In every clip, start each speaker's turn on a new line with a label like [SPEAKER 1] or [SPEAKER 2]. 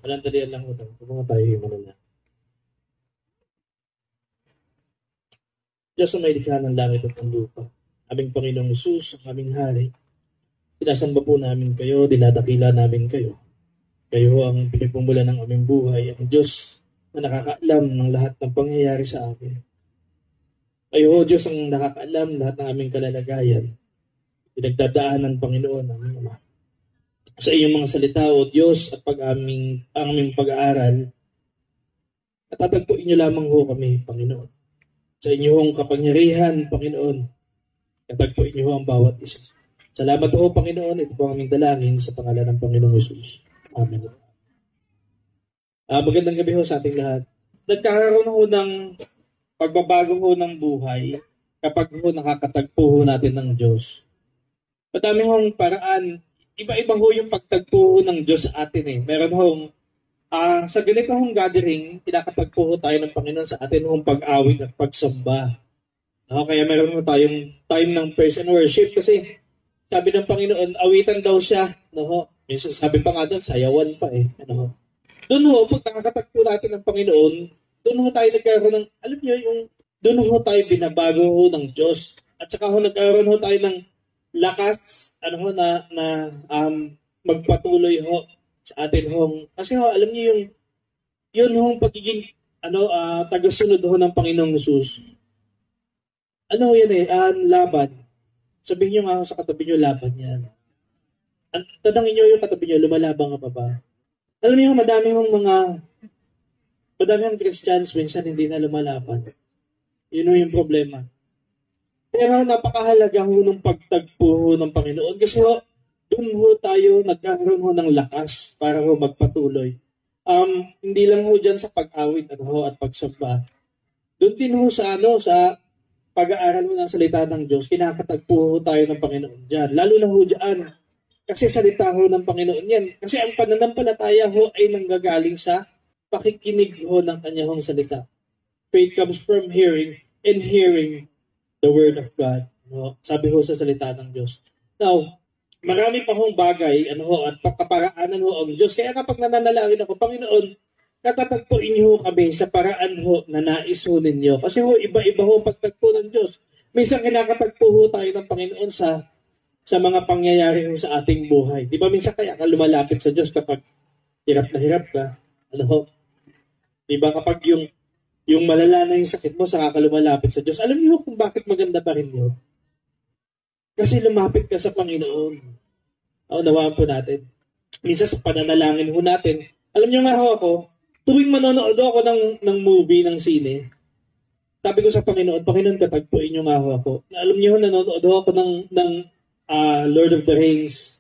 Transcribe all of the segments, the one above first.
[SPEAKER 1] Malandalian lang ito. Kung mga tayo yung manuna. Diyos ang may likha ng langit at ng lupa. Aming Panginoong Hesus, ang aming hari. Sinasamba po namin kayo, dinadakila namin kayo. Kayo ang pinagmumulan ng aming buhay. Ang Diyos na nakakaalam ng lahat ng pangyayari sa amin. Kayo, Diyos, ang nakakaalam lahat ng aming kalalagayan. Pinagdadaanan, Panginoon, aming Ama. Sa iyong mga salita, O Diyos, at ang aming pag-aaral, natatagpuin niyo lamang ho kami, Panginoon. Sa inyong kapangyarihan, Panginoon, natagpuin niyo ho ang bawat isa. Salamat ho, Panginoon. Ito po ang aming dalangin sa pangalan ng Panginoong Hesus. Amen. Magandang gabi ho sa ating lahat. Nagkakaroon ho ng pagbabago ho ng buhay kapag ho nakakatagpo ho natin ng Diyos. Madami hong paraan. Iba-iba ho yung pagtagpo ng Diyos sa atin eh. Meron hong, sa ganito hong gathering, pinakatagpo ho tayo ng Panginoon sa atin hong pag-awit at pagsamba. Kaya meron ho tayong time ng praise and worship kasi sabi ng Panginoon, awitan daw siya. Minsan sabi pa nga doon, sayawan pa eh. Doon ho, pag nakakatagpo natin ng Panginoon, doon ho tayo nagkaroon ng, alam nyo, doon ho tayo binabago ho ng Diyos. At saka ho nagkaroon ho tayo ng lakas na magpatuloy ho sa atin hong kasi ho alam niyo yun hong pagiging tagasunod ho ng Panginoong Hesus. Laban. Sabihin niyo nga ho sa katabi niyo, laban yan. Tadangin niyo yung katabi niyo, lumalabang ka pa ba? Alam niyo, madami hong Christians minsan hindi na lumalaban. Yun ho yung problema. Pero napakahalaga ho ng pagtagpo ho ng Panginoon kasi ho, doon ho tayo nagkaroon ho ng lakas para ho magpatuloy. Hindi lang ho dyan sa pag-awit at pagsamba. Doon din ho sa pag-aaral ho ng salita ng Diyos, kinakatagpo ho tayo ng Panginoon dyan. Lalo na ho dyan, kasi salita ho ng Panginoon yan. Kasi ang pananampalataya ho ay nanggagaling sa pakikinig ho ng kanyang salita. Faith comes from hearing, and hearing the Word of God. Sabi ho sa salita ng Diyos. Now, marami pa hong bagay at pagkaparaanan ho ang Diyos. Kaya kapag nananalangin ako, Panginoon, natatagpuin niyo ho kami sa paraan ho na nais ho ninyo. Kasi ho, iba-iba ho pagtagpo ng Diyos. Minsan kinakatagpo ho tayo ng Panginoon sa mga pangyayari ho sa ating buhay. Di ba minsan kaya ka lumalapit sa Diyos kapag hirap na hirap ka? Di ba kapag yung malala na yung sakit mo, saka ka lumalapit sa Diyos. Alam niyo kung bakit maganda pa rin yun? Kasi lumapit ka sa Panginoon. Nawaan po natin. Minsan sa pananalangin ho natin, alam niyo nga ho ako, tuwing manonood ako ng movie, ng sine, sabi ko sa Panginoon, Panginoon, katagpuin niyo nga ho ako. Alam niyo ho, nanonood ho ako ng Lord of the Rings,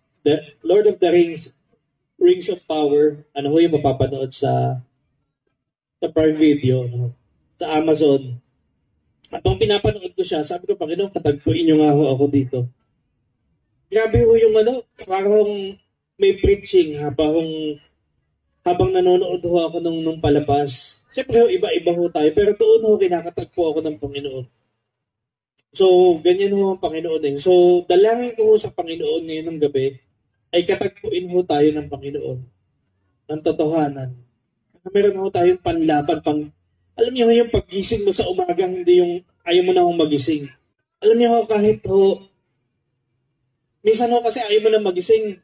[SPEAKER 1] Rings of Power. Yung mapapanood sa Prime Video, sa Amazon. At nung pinapanood ko siya, sabi ko, Panginoon, katagpuin niyo nga ho ako dito. Grabe ho yung parang may preaching habang nanonood ho ako nung palabas. Siyempre ho, iba-iba ho tayo, pero doon ho kinakatagpo ako ng Panginoon. So, ganyan ho ang Panginoon din. So, dalangin ko ho sa Panginoon ngayon ng gabi, ay katagpuin ho tayo ng Panginoon. Ng totohanan. Meron ho tayong panlaban, alam niyo yung paggising mo sa umaga, hindi yung ayaw mo na hong magising. Alam niyo kahit minsan kasi ayaw mo na magising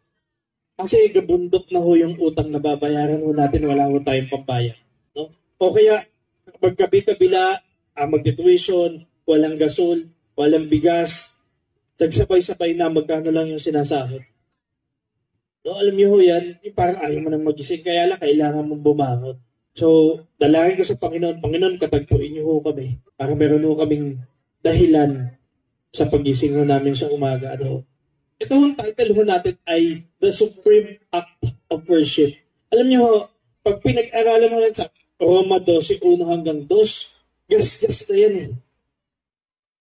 [SPEAKER 1] kasi gabundok na ho yung utang na babayaran ho natin, wala ho tayong pambayad. No? O kaya, magkabi-kabila, magti-tuition, walang gasol, walang bigas, sagsabay-sabay na magkano lang yung sinasahod. No, alam niyo ho yan, parang ayaw mo nang magising, kaya lang kailangan mong bumangon. So, dalangin ko sa Panginoon, Panginoon, katagpuin niyo ho kami para meron ho kaming dahilan sa pagising ho namin sa umaga. Ito ang title ho natin ay The Supreme Act of Worship. Alam niyo ho, pag pinag-aralan ho sa Roma 12:1 hanggang 2, gas-gas na yan eh.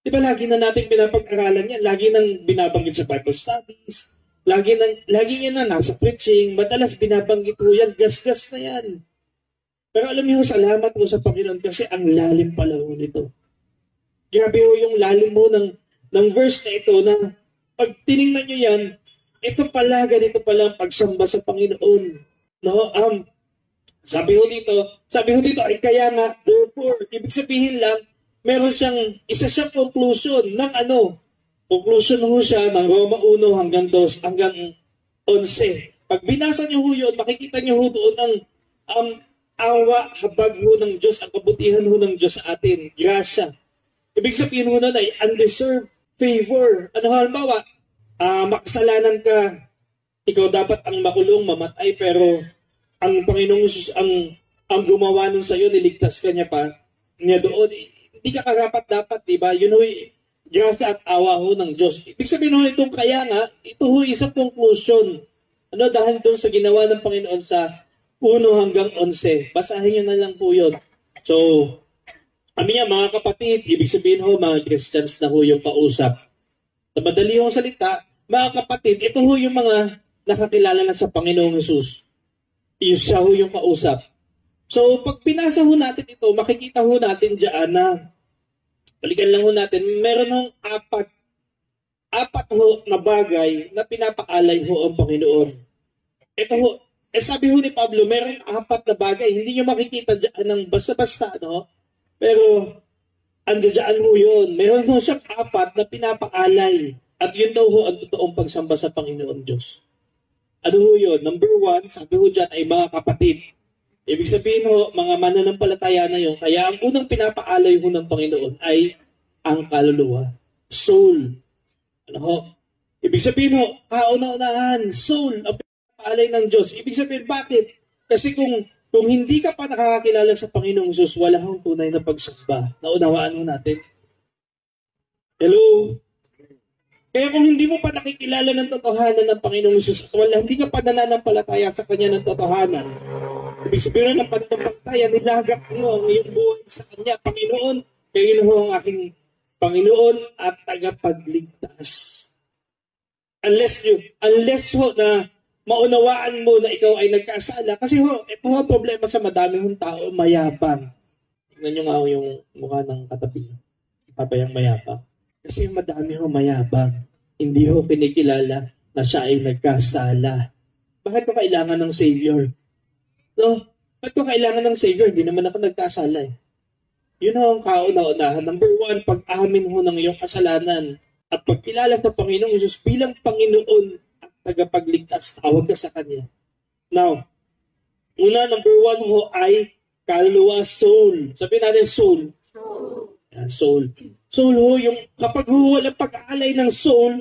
[SPEAKER 1] Di ba lagi na natin pinapag-aralan yan? Lagi nang binabanggit sa Bible studies. Lagi yan na nasa preaching. Madalas binabanggit ho yan. Gas-gas na yan. Pero alam niyo, salamat po sa Panginoon kasi ang lalim pala ho nito. Grabe ho yung lalim mo ng verse na ito na pag tinignan niyo yan, ito pala, ganito pala ang pagsamba sa Panginoon. Sabi ho dito, ay kaya nga, therefore, ibig sabihin lang, meron siyang, isa siyang conclusion ng ano? Conclusion ho siya ng Roma 1 hanggang 2, hanggang 11. Pag binasa niyo ho yun, makikita niyo ho doon ang awa, habag ho ng Diyos, ang kabutihan ho ng Diyos sa atin, grasya. Ibig sabihin ho nun ay undeserved favor. Ano halimbawa, makasalanan ka, ikaw dapat ang makulong, mamatay, pero ang Panginoong Jesus ang gumawa nun sa'yo, niligtas ka niya doon. Hindi ka karapat-dapat, diba? Yun ho, grasya at awa ho ng Diyos. Ibig sabihin ho itong kaya nga, ito ho isang conclusion. Dahil doon sa ginawa ng Panginoon sa 1 hanggang 11. Basahin nyo na lang po yun. So, kami nga mga kapatid, ibig sabihin ho, mga Christians na ho yung kausap. Sa madali hong salita, mga kapatid, ito ho yung mga nakakilala na sa Panginoong Jesus. Siya ho yung kausap. So, pag pinasa ho natin ito, makikita ho natin dyan na, balikan lang ho natin, meron hong apat ho na bagay na pinapaalay ho ang Panginoon. Ito ho, sabi ho ni Pablo, meron 4 na bagay. Hindi nyo makikita dyan ng basta-basta, no? Pero, andyan ho yun. Meron ho siyang 4 na pinapaalay. At yun daw ho ang totoong pagsamba sa Panginoon Diyos. Ano ho yun? Number 1, sabi ho dyan ay mga kapatid. Ibig sabihin ho, mga mananampalataya na yun. Kaya ang unang pinapaalay ho ng Panginoon ay ang kaluluwa. Soul. Ano ho? Ibig sabihin ho, kauna-unahan, soul, ang pinapaalay ng Diyos. Ibig sabihin, bakit? Kasi kung hindi ka pa nakakakilala sa Panginoong Jesus, wala hong tunay na pagsamba. Naunawaan ho natin. Hello? Kaya kung hindi mo pa nakikilala ng totohanan ng Panginoong Jesus, hindi ka pa nananampalataya sa Kanya ng totohanan, ibig sabihin ng pananampalataya, nilagak mo ang iyong buhay sa Kanya. Panginoon, kayo ho ang aking Panginoon at tagapagligtas. Unless ho na maunawaan mo na ikaw ay nagkasala, kasi ho, ito ho problema sa madami hong tao, mayabang. Tingnan nyo nga ho yung mukha ng katabi. Pabayang mayabang. Kasi madami ho mayabang. Hindi ho pinikilala na siya ay nagkasala. Bakit ko kailangan ng Savior? No? Bakit ko kailangan ng Savior? Hindi naman ako nagkasala eh. Yun ho ang kauna-unahan. Number 1, pag-amin ho ng iyong kasalanan at pagkilala sa Panginoong Jesus bilang Panginoon at tagapagligtas, tawag ka sa Kanya. Now, number 1 ho ay kaluluwa, soul. Sabihin natin soul. Soul. Soul ho, yung kapag ho walang pag-aalay ng soul,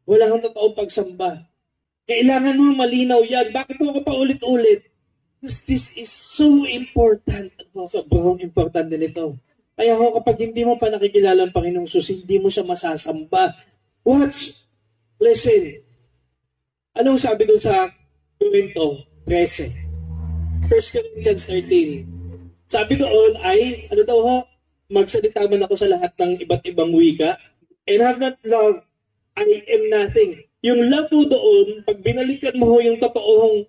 [SPEAKER 1] wala kang totoong pagsamba. Kailangan ho malinaw yan. Bakit ho ka pa ulit-ulit? Because this is so important. Sobrang important din ito. Kaya ho, kapag hindi mo pa nakikilala ang Panginoong Jesus, hindi mo siya masasamba. Watch. Listen. Anong sabi doon sa Corinto 13? 1 Corinthians 13. Sabi doon ay, ano daw ho? Magsalita man ako sa lahat ng iba't ibang wika, and have not love, I am nothing. Yung love mo doon, pag binalikan mo ho yung totoong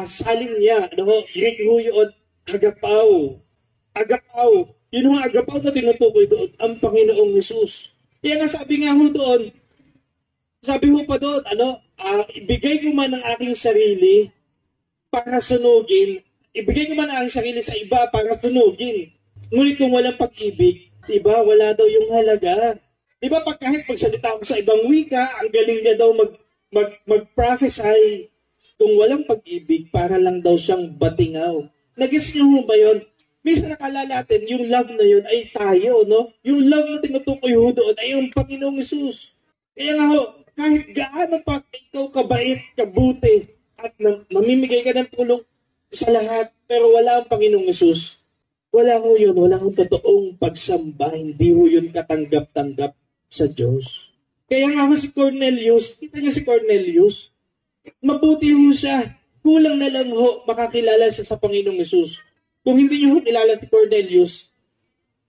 [SPEAKER 1] salin niya, ano ho, Greek ho yun, agapaw. Agapaw. Yun ho, agapaw na tinutukoy doon, ang Panginoong Jesus. Kaya nga sabi nga ho doon, sabi ho pa doon, ibigay ko man ang aking sarili para sunugin, ibigay ko man ang aking sarili sa iba para sunugin. Ngunit kung walang pag-ibig, diba, wala daw yung halaga. Diba, kahit magsalita ako sa ibang wika, ang galing niya daw mag-prophesy. Kung walang pag-ibig, para lang daw siyang batingaw. Nagets niyo mo ba yun? Minsan nakala natin, yung love na yun ay tayo, no? Yung love na tinutukoy ho doon ay yung Panginoong Jesus. Kaya nga ho, kahit gaano pa ikaw kabait, kabuti, at namimigay ka ng tulong sa lahat, pero wala ang Panginoong Jesus, wala ho yun, wala hong totoong pagsamba, hindi ho yun katanggap-tanggap sa Diyos. Kaya nga ho si Cornelius, kita niyo si Cornelius, mabuti ho siya, kulang na lang ho makakilala siya sa Panginoong Jesus. Kung hindi niyo ho kilala si Cornelius,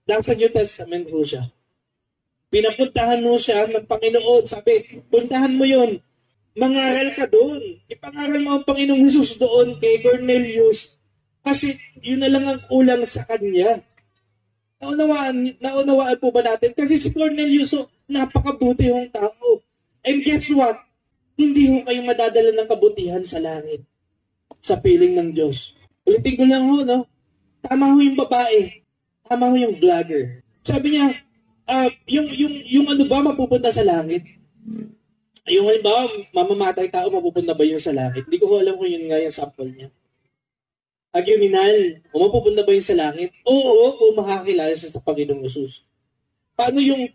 [SPEAKER 1] nasa New Testament ho siya. Pinapuntahan mo siya ng Panginoon, sabi, puntahan mo yun, mangaral ka doon, ipangaral mo ang Panginoong Jesus doon kay Cornelius, kasi yun na lang ang kulang sa kanya. Naunawaan po ba natin? Kasi si Cornelius, napakabuti hong tao. And guess what? Hindi ho kayo madadala ng kabutihan sa langit. sa piling ng Diyos. Ulitin ko lang ho, no? Tama ho yung babae. Tama ho yung vlogger. Sabi niya, yung ano ba mapupunta sa langit? Yung halimbawa, mamamatay tao, mapupunta ba yun sa langit? Hindi ko alam kung yun nga yung sample niya. Agriminal, mapupunta ba yun sa langit? Oo, kung makakilala siya sa Panginoong Hesus. Paano yung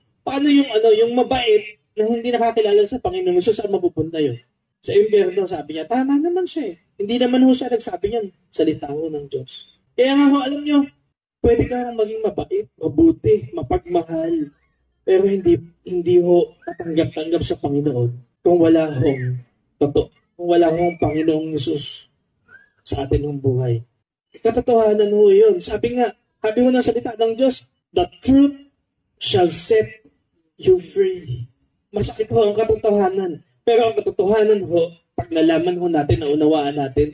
[SPEAKER 1] yung mabait na hindi nakakilala sa Panginoong Hesus, saan mapupunta yun? Sa impyerno, sabi niya, tama naman siya eh. Hindi naman ho siya nagsabi niyan, salita ho ng Diyos. Kaya nga ho, alam niyo, pwede kang maging mabait, mabuti, mapagmahal, pero hindi ho tatanggap-tanggap sa Panginoon kung wala hong Panginoong Hesus sa atin hong buhay. Katotohanan ho yun. Sabi ho ng salita ng Diyos, the truth shall set you free. Masakit ho ang katotohanan. Pero ang katotohanan ho, pag nalaman ho natin, naunawaan natin,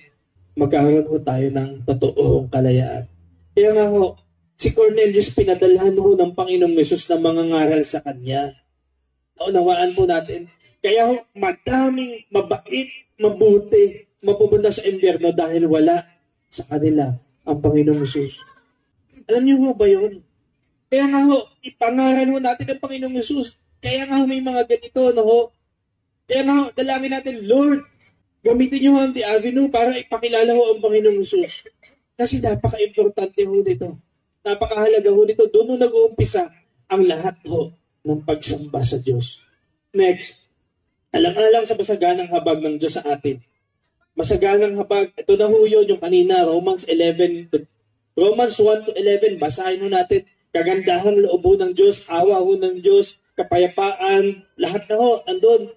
[SPEAKER 1] magkaroon ho tayo ng totoong kalayaan. Kaya nga ho, si Cornelius pinadalhan ho ng Panginoong Hesus na mga ngaral sa kanya. Naunawaan po natin. Kaya ho, madaming mabait, mabuti, mapupunta sa impyerno dahil wala sa kanila ang Panginoong Hesus. Alam niyo ho ba yun? Kaya nga ho, ipangaral ho natin ang Panginoong Hesus. Kaya nga ho, may mga ganito, no ho? Kaya nga ho, dalangin natin, Lord, gamitin niyo ho ang The Avenue para ipakilala ho ang Panginoong Hesus. Kasi napaka-importante ho nito. Napakahalaga ho nito. Doon ho nag-uumpisa ang lahat ho ng pagsamba sa Diyos. Next, alang-alang sa masaganang habag ng Diyos sa atin. Masaganang habag, ito na ho yun, yung kanina, Romans 1 to 11, basahin ho natin, kagandahang loob ho ng Diyos, awa ho ng Diyos, kapayapaan, lahat na ho, andun.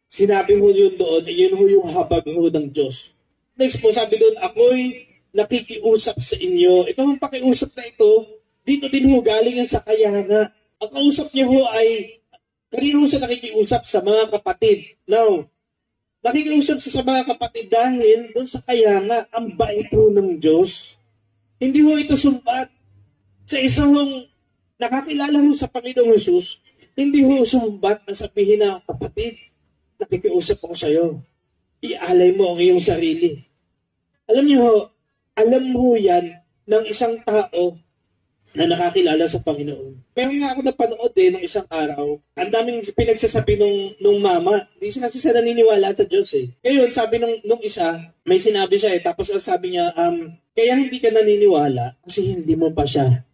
[SPEAKER 1] Sinabi ho yun doon, yun ho yung habag ho ng Diyos. Next po, sabi doon, ako'y nakikiusap sa inyo. Ito ang pakiusap na ito, dito din ho galing yan sa kayana. Ang kausap niya ho ay, kanino siya nakikiusap sa mga kapatid. Now, nakikiusap siya sa mga kapatid dahil doon sa kayana, ang bait ho ng Diyos. Hindi ho ito sumbat. Sa isang nakakilala ho sa Panginoong Hesus, hindi ho sumbat na sabihin na, kapatid, nakikiusap ako sa iyo. Ialay mo ang iyong sarili. Alam niyo ho, alam mo yan ng isang tao na nakakilala sa Panginoon. Pero nga ako napanood nung isang araw, ang daming pinagsasabi nung mama, hindi siya kasi siya naniniwala sa Diyos eh. Ngayon, sabi nung isa, may sinabi siya tapos sabi niya, kaya hindi ka naniniwala kasi hindi mo pa siya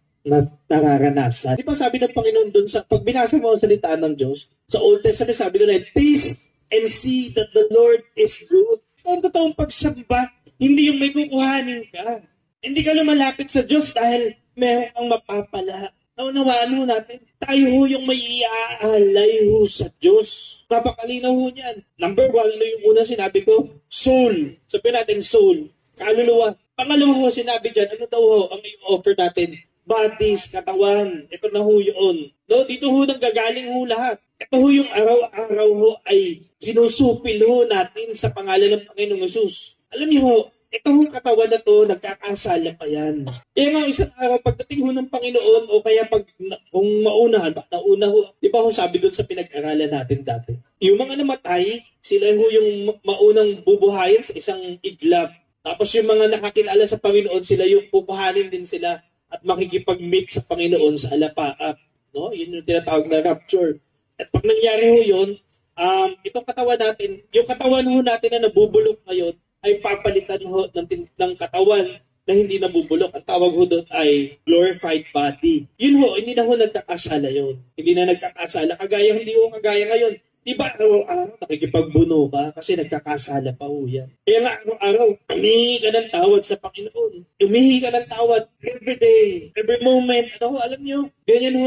[SPEAKER 1] nararanasan. Di ba sabi ng Panginoon doon, pag binasa mo ang salita ng Diyos, sa Old Testament sabi doon taste and see that the Lord is good. Ang totoong pagsamba, hindi yung may kukuhanin ka. Hindi ka lumalapit sa Diyos dahil meron kang mapapala. Naunawaan ho natin, tayo ho yung may iaalay ho sa Diyos. Napakalinaw ho niyan. Number 1, ano yung una sinabi ko? Soul. Sabihin natin soul. Kaluluwa. Pangalawa ho sinabi dyan, ano daw ho ang i-offer natin? Bodies, katawan. Ito na ho yun. No, dito ho nanggagaling ho lahat. Ito ho yung araw-araw ho ay sinusupil ho natin sa pangalan ng Panginoong Hesus. Alam niyo ho, itong katawan na to, nagkakasala pa yan. Kaya nga isang araw, pagdating ho ng Panginoon, o kaya kung maunahan, nauna ho, di ba ho sabi doon sa pinag-aralan natin dati, yung mga namatay, sila ho yung maunang bubuhayin sa isang iglap. Tapos yung mga nakakilala sa Panginoon, sila yung pupuhanin din sila at makikipag-meet sa Panginoon sa alapaap. No? Yun yung tinatawag na rapture. At pag nangyari ho yun, itong katawan natin, yung katawan ho natin na nabubulok ngayon, ay papalitan ho ng katawan na hindi nabubulok. Ang tawag ho doon ay glorified body. Yun ho, hindi na ho nagkakasala yun. Hindi na nagkakasala. Hindi ho kagaya ngayon. Diba araw-araw nakikipagbuno ka kasi nagkakasala pa ho yan. Kaya nga araw-araw, humihingi ka ng tawad sa Panginoon. Humihingi ka ng tawad every day, every moment. Ano ho, alam nyo, ganyan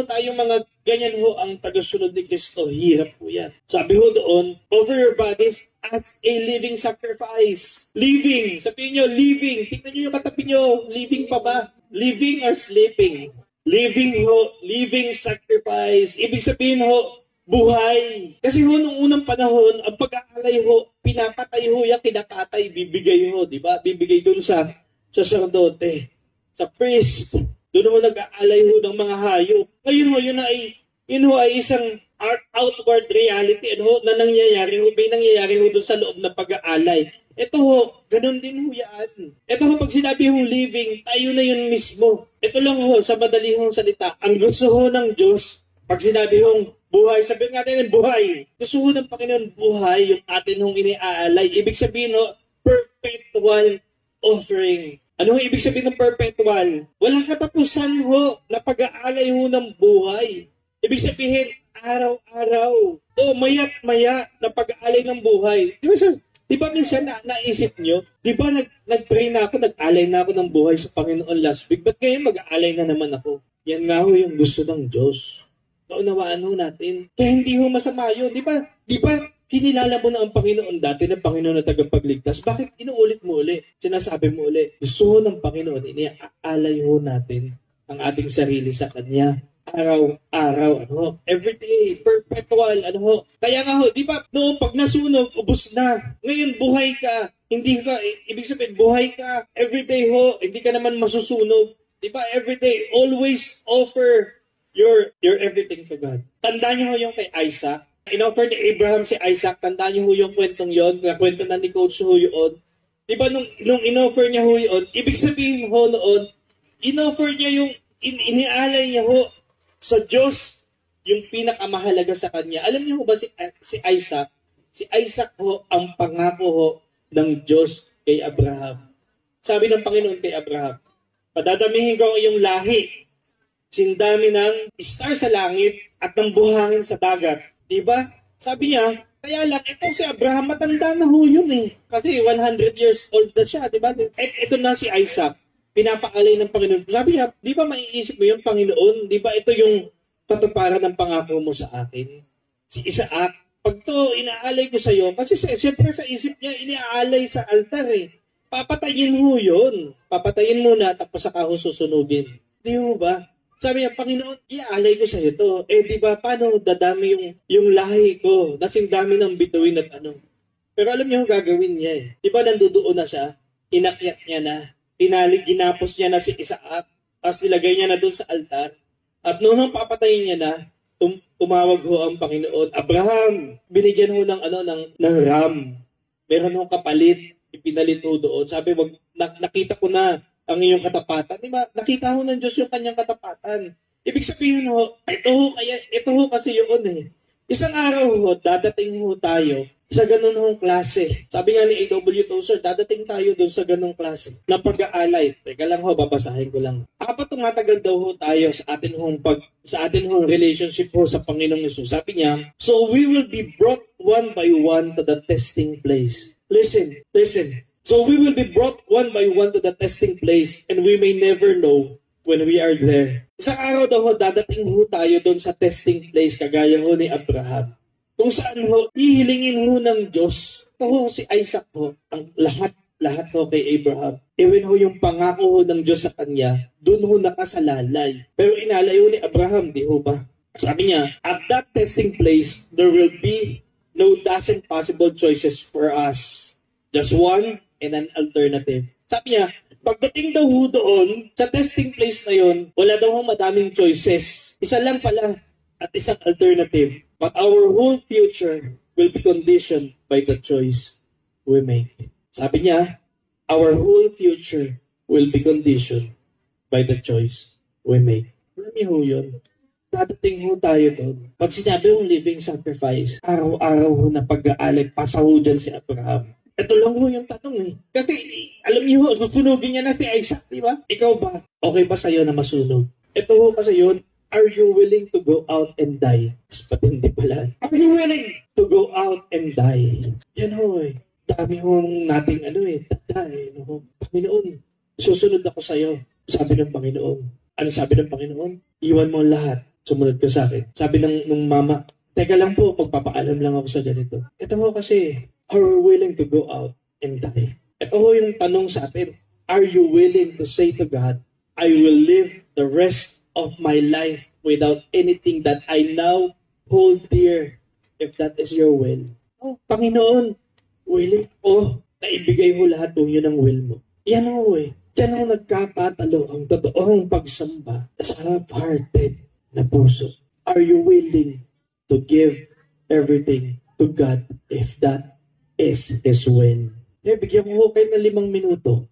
[SPEAKER 1] ho ang tagasunod ni Kristo. Hirap ho yan. Sabi ho doon, offer your bodies as a living sacrifice. Living. Sabihin nyo, living. Tingnan nyo yung katabi nyo. Living pa ba? Living or sleeping? Living ho. Living sacrifice. Ibig sabihin ho, buhay. Kasi ho, nung unang panahon, ang pag-aalay ho, pinapatay ho yung kinakatay, bibigay ho, di ba? Bibigay doon sa sacerdote, sa priest. Doon ho nag-aalay ho ng mga hayop. Ngayon ho, yun ho ay isang outward reality na nangyayari ho, may nangyayari ho doon sa loob ng pag-aalay. Ito ho, ganun din ho yan. Ito ho, pag sinabi hong living, tayo na yun mismo. Ito lang ho, sa madali hong salita. Ang gusto ho ng Diyos, pag sinabi hong buhay, sabihin natin ng buhay. Gusto ho ng Panginoon buhay, yung atin hong iniaalay. Ibig sabihin ho, perpetual offering. Ano ho ibig sabihin ng perpetual? Walang katapusan ho na pag-aalay ho ng buhay. Ibig sabihin, araw-araw. O maya't maya na pag-aalay ng buhay. Di ba minsan naisip nyo? Di ba nag-pray na ako, nag-alay na ako ng buhay sa Panginoon last week? Ba't ngayon mag-aalay na naman ako? Yan nga ho yung gusto ng Diyos. Naunawaan ho natin. Kaya hindi ho masama yun. Di ba kinilala mo na ang Panginoon dati na Panginoon na tagapagligtas? Bakit inuulit mo uli? Sinasabi mo uli. Gusto ho ng Panginoon, iniaalay ho natin ang ating sarili sa Kanya. Araw-araw, everyday, perpetual, Kaya nga ho, di ba, noong pag nasunog, ubos na. Ngayon, buhay ka. Hindi ka, ibig sabihin, buhay ka. Everyday ho, hindi ka naman masusunog. Di ba, everyday, always offer your everything to God. Tandaan niyo ho yung kay Isaac. In-offer ni Abraham si Isaac. Tandaan niyo ho yung kwentong yon, kwento na ni Coach ho yun. Di ba, nung in-offer niya ho yun, ibig sabihin ho noon, in-offer niya yung, inialay niya ho, sa Diyos, yung pinakamahalaga sa kanya. Alam niyo ba si Isaac? Si Isaac ho, ang pangako ho ng Diyos kay Abraham. Sabi ng Panginoon kay Abraham, padadamihin ko ang iyong lahi. Sindami ng star sa langit at ng buhangin sa dagat. Diba? Sabi niya, kaya lang, ito si Abraham, matanda na ho yun eh. Kasi 100 years old na siya, diba? Ito na si Isaac. Pinapaalay ng Panginoon. Sabi niya, di ba maiisip mo yung Panginoon? Di ba ito yung katuparan ng pangako mo sa akin? Si Isaac, pag to inaalay ko sa iyo, kasi siyempre sa isip niya, iniaalay sa altar eh. Papatayin mo yun. Papatayin mo na, tapos saka ho susunugin. Di ho ba? Sabi niya, Panginoon, iaalay ko sa iyo to. Di ba, paano dadami yung lahi ko? Nasing dami ng bituin at Pero alam niyo, gagawin niya eh. Di ba, nandudoon na siya? Inakyat niya na. Ginapos niya na si Isaac, tapos ilagay niya na doon sa altar. At noong papatayin niya na, tumawag ho ang Panginoon, Abraham, binigyan ho ng ram. Meron ho kapalit, ipinalit ho doon. Sabi, nakita ko na ang iyong katapatan. Diba? Nakita ho ng Diyos yung kanyang katapatan. Ibig sabihin ho, ito ho kasi yun eh. Isang araw ho, dadating ho tayo sa ganun hong klase. Sabi nga ni A.W. Tozer, dadating tayo doon sa ganung klase na pag-aalay. Teka lang ho, babasahin ko lang. Apat tumatagal daw ho tayo sa atin hong relationship ho sa Panginoong Hesus. Sabi niya, so we will be brought one by one to the testing place. Listen. So we will be brought one by one to the testing place and we may never know when we are there. Isang araw daw ho, dadating ho tayo doon sa testing place kagaya ho ni Abraham. Kung saan ho, ihilingin ho ng Diyos. Ito ho si Isaac ho, ang lahat ho kay Abraham. Ewan ho yung pangako ho ng Diyos sa kanya, doon ho nakasalalay. Pero inalay ho ni Abraham, di ho ba? Sabi niya, at that testing place, there will be no dozen possible choices for us. Just one and an alternative. Sabi niya, pagdating daw ho doon, sa testing place na yon, wala daw ho madaming choices. Isa lang pala at isang alternative. But our whole future will be conditioned by the choice we make. Sabi niya, our whole future will be conditioned by the choice we make. Alam niyo ho yun? Dadating ho tayo doon. Pag sinabi yung living sacrifice, araw-araw ho na pag-aalay, pasa ho dyan si Abraham. Ito lang ho yung tanong eh. Kasi alam niyo ho, susunugin niya na si Isaac, di ba? Ikaw ba? Okay ba sa'yo na masunog? Ito ho kasi yun, are you willing to go out and die? Mas patindi pala. Are you willing to go out and die? Yan ho eh. Dami hong nating tatay. Panginoon, susunod ako sa'yo. Sabi ng Panginoon. Ano sabi ng Panginoon? Iwan mo lahat. Sumunod ka sa akin. Sabi ng mama, teka lang po, pagpapaalam lang ako sa ganito. Ito ho kasi, are you willing to go out and die? Ito ho yung tanong sa atin. Are you willing to say to God, I will live the rest of my life without anything that I now hold dear, if that is your will. Oh, Panginoon, willing ko na ibigay ho lahat ng yun ang will mo. Yan ho eh. Diyan ho nagkapatalo ang totoong pagsamba sa half-hearted na puso. Are you willing to give everything to God if that is His will? bigyan ko kayo ng 5 minuto.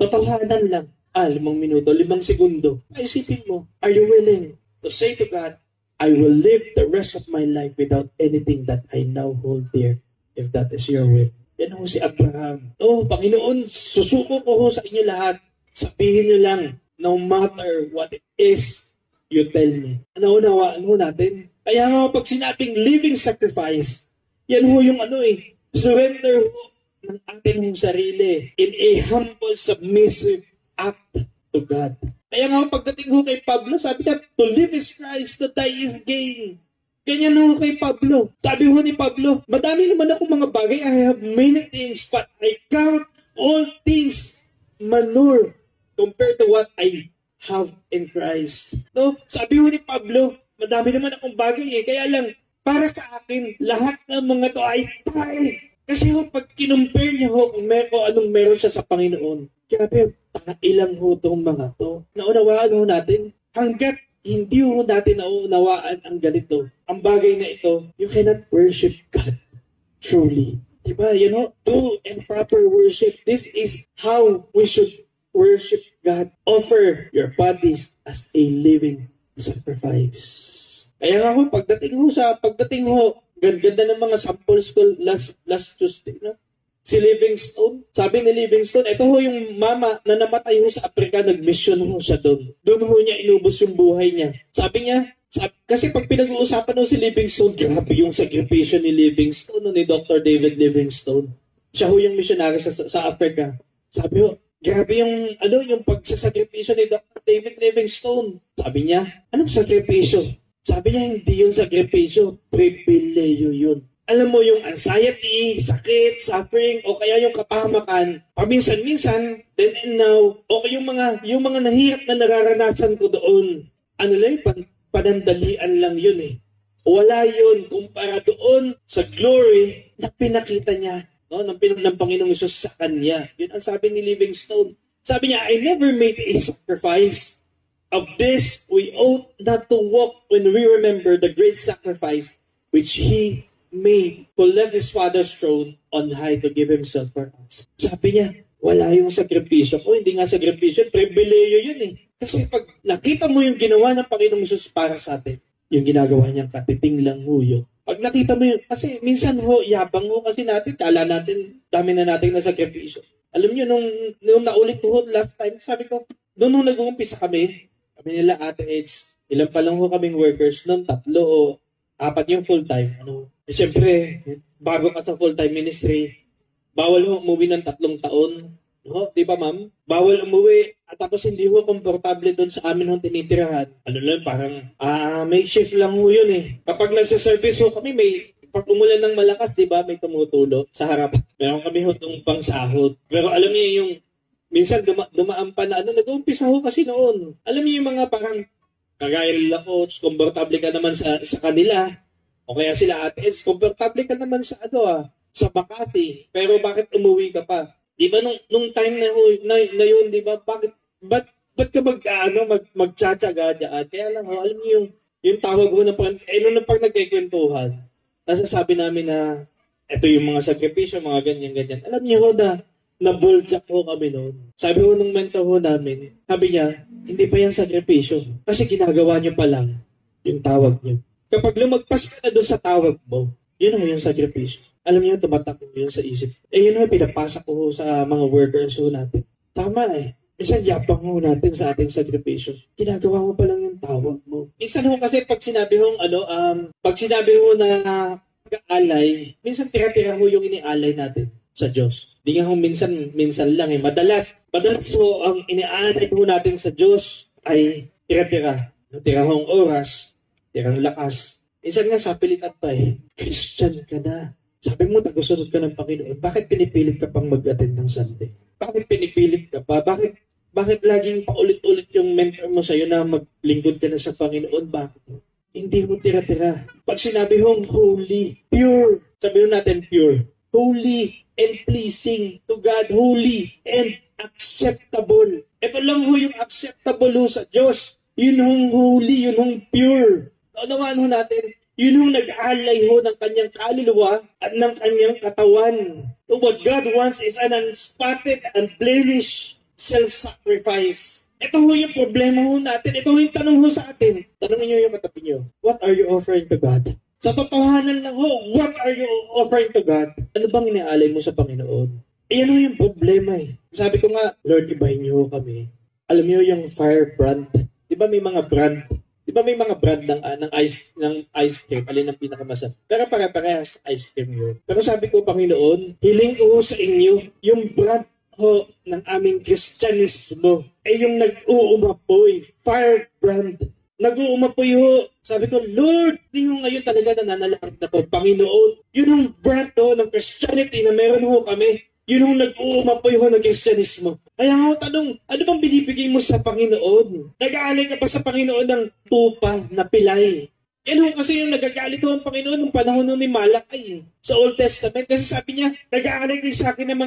[SPEAKER 1] Totohanan lang. 5 minuto, 5 segundo. Isipin mo, are you willing to say to God, I will live the rest of my life without anything that I now hold dear, if that is your will. Yan ho si Abraham. Panginoon, susuko ko ho sa inyo lahat. Sabihin nyo lang, no matter what it is, you tell me. Naunawaan ho natin. Kaya nga pag sinabing living sacrifice, yan ho yung surrender ho ng ating sarili in a humble, submissive act to God. Kaya nga pagdating ho kay Pablo, sabi niya, to live is Christ, to die is gain. Ganyan ho kay Pablo. Sabi ho ni Pablo, madami naman akong mga bagay, I have many things, but I count all things manure compared to what I have in Christ. No? Sabi ho ni Pablo, madami naman akong bagay kaya lang, para sa akin, lahat ng mga to ay tayo. Kasi ho, pag kinumpare niya ho kung anong meron siya sa Panginoon, grabe, ilang ho itong mga to. Naunawaan ho natin, hanggat hindi ho natin naunawaan ang ganito, ang bagay na ito, you cannot worship God truly. Diba? True and proper worship. This is how we should worship God. Offer your bodies as a living sacrifice. Kaya nga ho, pagdating ho, ganda ng mga samples ko last Tuesday, no? Si Livingstone, sabi ni Livingstone, ito ho yung mama na namatay ho sa Afrika, nag-mission ho siya doon. Doon ho niya inubos yung buhay niya. Sabi niya, kasi pag pinag-uusapan ho si Livingstone, grabe yung sakripisyo ni Livingstone, ni Dr. David Livingstone. Siya ho yung missionary sa Afrika. Sabi ho, grabe yung pagsasakripisyo ni Dr. David Livingstone. Sabi niya, anong sakripisyo? Sabi niya, hindi yung sakripisyo, pribileyo yun. Alam mo yung anxiety, sakit, suffering, o kaya yung kapahamakan, paminsan-minsan, then and now, o yung mga nahirap na nararanasan ko doon, panandalian lang yun eh. Wala yun kumpara doon sa glory na pinakita niya, no, ng Panginoong Hesus sa kanya. Yun ang sabi ni Livingstone. Sabi niya, I never made a sacrifice. Of this, we ought not to walk when we remember the great sacrifice which He made to left His Father's throne on high to give Himself for us. Sabi niya, wala yung sakripisyo. Hindi nga sakripisyo, pribileyo yun eh. Kasi pag nakita mo yung ginawa ng Panginoong Hesus para sa atin, yung ginagawa niyang katiting lang huyo. Pag nakita mo yun, kasi minsan yabang kasi natin, kala natin, dami na natin na sakripisyo. Alam niyo, nung naulit ko last time, sabi ko, doon nag-uumpisa kami nila Ate Edge, ilan pa lang kaming workers noon, 3 o 4 yung full-time. Siyempre, bago ka sa full-time ministry, bawal umuwi ng 3 taon. No? Di ba, ma'am? Bawal umuwi at tapos hindi komportable doon sa amin tinitirahan. Parang may shift lang yun eh. Kapag nagsa-service kami, pag umulan ng malakas, di ba, may tumutulo sa harap. Meron kami itong pangsahod. Pero alam niyo yung minsan dumaan pa na nag-uumpisa kasi noon. Alam niyo yung mga parang kagaya nila coach, komportable ka naman sa kanila. O kaya sila Ate Eds, komportable ka naman sa sa Makati. Pero bakit umuwi ka pa? Di ba nung time na yun, di ba? Ba't ka magtsatsaga dyan? Kaya lang alam niyo yung tawag mo na nung pag nagkikwentuhan, nasasabi namin na ito yung mga sakripisyo, mga ganyan-ganyan. Alam niyo na-bulljack kami noon. Sabi nung mentor namin, sabi niya, hindi pa yan sakripisyo. Kasi ginagawa niyo pa lang yung tawag niyo. Kapag lumagpas ka na doon sa tawag mo, yun ang yung sakripisyo. Alam niyo, tumatak yun sa isip. Yun ang pinapasa ko sa mga workers natin. Tama eh. Minsan yapang natin sa ating sakripisyo. Ginagawa mo pa lang yung tawag mo. Minsan kasi pag sinabi na alay, minsan tira-tira yung inialay natin sa Diyos. Di nga minsan lang eh. Madalas ang iniaalay natin sa Diyos ay tira-tira. Tirahong oras, tirang lakas. Minsan nga sapilitan pa eh. Christian ka na. Sabi mo, tagusunod ka ng Panginoon. Bakit pinipilit ka pang mag-attend ng Sunday? Bakit pinipilit ka pa? Bakit laging paulit-ulit yung mentor mo sa'yo na maglingkod ka na sa Panginoon? Bakit? Hindi mo tira-tira. Pag sinabi mong holy, pure, sabi natin pure, holy and pleasing to God, holy and acceptable. Ito lang yung acceptable sa Diyos. Yun holy, yun pure. Naunawaan natin, yun nag-alay ng kanyang kaluluwa at ng kanyang katawan. What God wants is an unspotted, unblemished self-sacrifice. Ito ho yung problema ho natin. Ito ho yung tanong ho sa atin. Tanongin nyo yung katabi nyo. What are you offering to God? Sa totohanan lang ho, what are you offering to God? Ano bang iniaalay mo sa Panginoon? Ayan ho yung problema eh. Sabi ko nga, Lord, ibahin niyo ho kami. Alam niyo yung fire brand. Di ba may mga brand? Di ba may mga brand ng ice cream? Alin ang pinakamasarap? Pero pare-parehas ice cream yun. Pero sabi ko, Panginoon, hiling ko sa inyo yung brand ho ng aming Kristyanismo ay yung nag-uumapoy. Fire brand. Nag-uumapoy ho. Sabi ko, Lord, hindi ho ngayon talaga nananalangin na to. Panginoon, yun ang brand ho ng Christianity na meron ho kami. Yun ang nag-uumapoy ho ng Kristyanismo. Kaya nga tanong, ano bang binibigay mo sa Panginoon? Nag-aalay ka pa sa Panginoon ng tupa na pilay. Yan ho kasi yung nagagalit ho ang Panginoon nung panahon ni Malakay sa Old Testament. Kasi sabi niya, nag-aalay din sa akin ng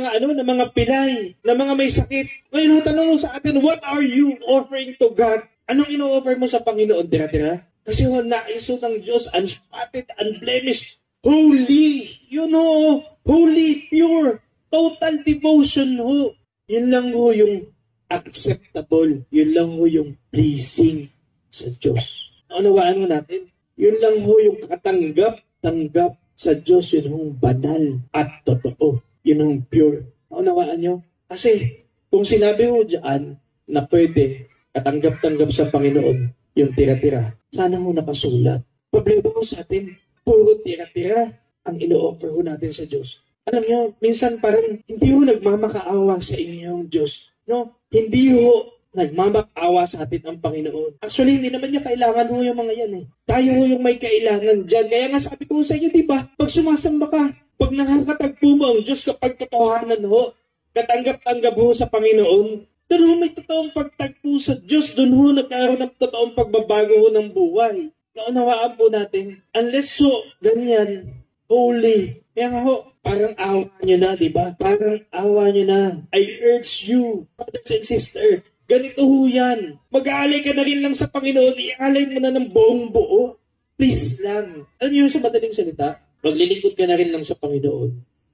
[SPEAKER 1] mga pilay, ng mga may sakit. Ngayon ho, tanong ho sa atin, what are you offering to God? Anong ino-offer mo sa Panginoon? Tira-tira? Kasi ho, nais ho ng Diyos, unspotted, unblemished, holy. You know, holy, pure. Total devotion ho. Yun lang ho yung acceptable. Yun lang ho yung pleasing sa Diyos. Naunawaan mo natin? Yun lang ho yung katanggap-tanggap sa Diyos. Yun hong banal at totoo. Yun hong pure. Naunawaan nyo? Kasi kung sinabi ho dyan na pwede katanggap-tanggap sa Panginoon yung tira-tira, sana ho nakasulat. Problema ho sa atin, puro tira-tira ang ino-offer ho natin sa Diyos. Alam nyo, minsan parang hindi ho nagmamakaawa sa inyong Diyos. No? Hindi ho nagmamakaawa sa atin ang Panginoon. Actually, hindi naman niya kailangan ho yung mga yan eh. Tayo ho yung may kailangan dyan. Kaya nga sabi ko sa inyo, di ba? Pag sumasamba ka, pag nakakatagpo mo ang Diyos kapag totohanan ho, katanggap-tanggap ho sa Panginoon, doon ho may totoong pagtagpo sa Diyos. Doon ho nagkaroon ng totoong pagbabago ho ng buhay. Naunawaan po natin. Unless ho, ganyan, holy. Kaya nga ho, parang awa nyo na, di ba? Parang awa nyo na. I urge you, brothers and sisters, ganito ho yan. Mag-aalay ka na rin lang sa Panginoon, ialay mo na ng buong buo. Please lang. Alam niyo sa madaling salita, maglilingkod ka na rin lang sa Panginoon.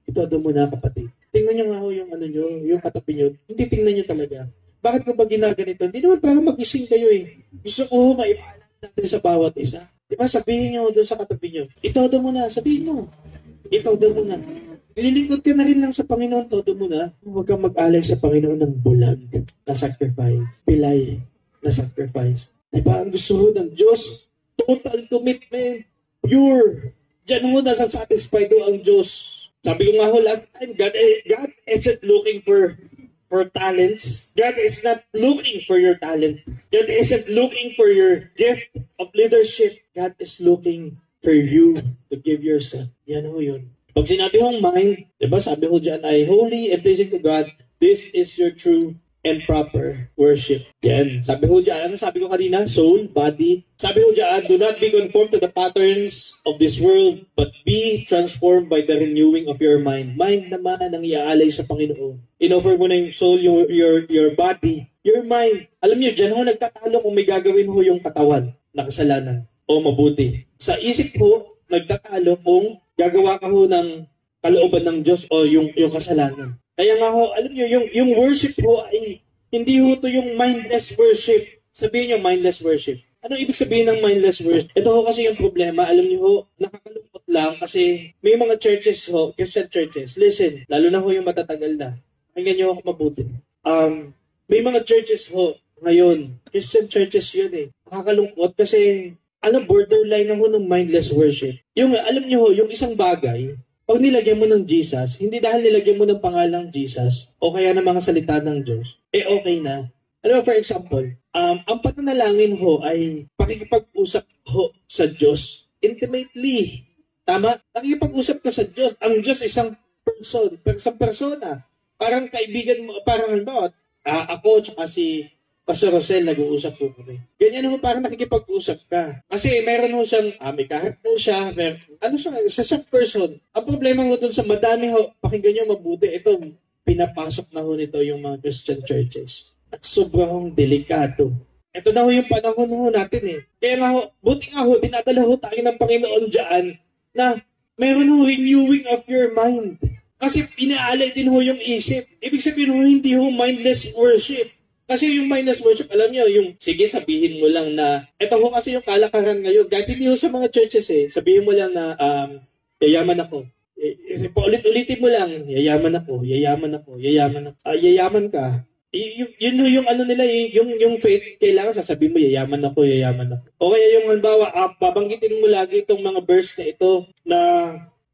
[SPEAKER 1] Ito mo na kapatid. Tingnan nyo nga ho yung yung katabi nyo. Hindi tingnan nyo talaga. Bakit ko ba ginaganito? Hindi naman para magising kayo eh. Gusto ko ho maipaalam natin sa bawat isa. Di ba sabihin nyo doon sa katabi nyo, ito mo na, sabihin mo. Ito mo na. Nililingkod ka na rin lang sa Panginoon, todo mo na. Huwag kang mag-alay sa Panginoon ng bulag na sacrifice. Pilay na sacrifice. Diba ang gusto ho ng Diyos? Total commitment. Pure. Diyan ho nasa satisfied ho ang Diyos. Sabi ko nga ho last time, God isn't looking for talents. God is not looking for your talent. God isn't looking for your gift of leadership. God is looking for you to give yourself. Yan ho yun. Pag sinabi hong mind, diba sabi ho dyan ay holy and pleasing to God, this is your true and proper worship. Yan. Sabi ho dyan, ano sabi ko kanina? Soul, body. Sabi ho dyan, do not be conformed to the patterns of this world, but be transformed by the renewing of your mind. Mind naman ang iaalay sa Panginoon. In-offer mo na yung soul, your body, your mind. Alam niyo, dyan ho nagtatalo kung may gagawin ho yung katawan na kasalanan o mabuti. Sa isip ho, nagtatalo kung gagawa ka ho ng kalooban ng Diyos o yung kasalanan. Kaya nga ho, alam nyo, yung worship ho ay hindi ho to yung mindless worship. Sabihin nyo, mindless worship. Anong ibig sabihin ng mindless worship? Ito ho kasi yung problema. Alam nyo ho, nakakalungkot lang kasi may mga churches ho, Christian churches. Listen, lalo na ho yung matatagal na. Pakinggan nyo ako mabuti. May mga churches ho, ngayon, Christian churches yun eh. Nakakalungkot kasi borderline na ho ng mindless worship. Yung, alam nyo ho, yung isang bagay, pag nilagyan mo ng Jesus, hindi dahil nilagyan mo ng pangalang Jesus, o kaya ng mga salita ng Diyos, okay na. Alam mo, for example, ang pananalangin ho ay pakikipag-usap ho sa Diyos intimately. Tama? Nakikipag-usap ka sa Diyos. Ang Diyos isang person, isang persona. Parang kaibigan mo, parang ako tsaka si Pastor Rosel, nag-uusap po kami. Ganyan ho, parang nakikipag-usap ka. Kasi meron ho siyang, may kaharap ho siya, sa person. Ang problema ho dun sa madami ho, pakinggan nyo mabuti, ito, pinapasok na ho nito yung mga Christian churches. At sobrang delikado. Ito na ho yung panahon ho natin eh. Kaya nga ho, buti nga ho, dinadala ho tayo ng Panginoon dyan na meron ho renewing of your mind. Kasi inaalay din ho yung isip. Ibig sabihin ho, hindi ho mindless worship. Kasi yung mindless worship, alam niyo, yung sige sabihin mo lang na, eto ho kasi yung kalakaran ngayon, kahit hindi ho sa mga churches sabihin mo lang na, yayaman ako. Paulit-ulitin mo lang, yayaman ako, yayaman ako, yayaman ako. Yayaman ka. Yun ho yung ano nila, yung faith, kailangan sasabihin mo, yayaman ako, yayaman ako. O kaya yung halimbawa, babanggitin mo lagi itong mga verse na ito na,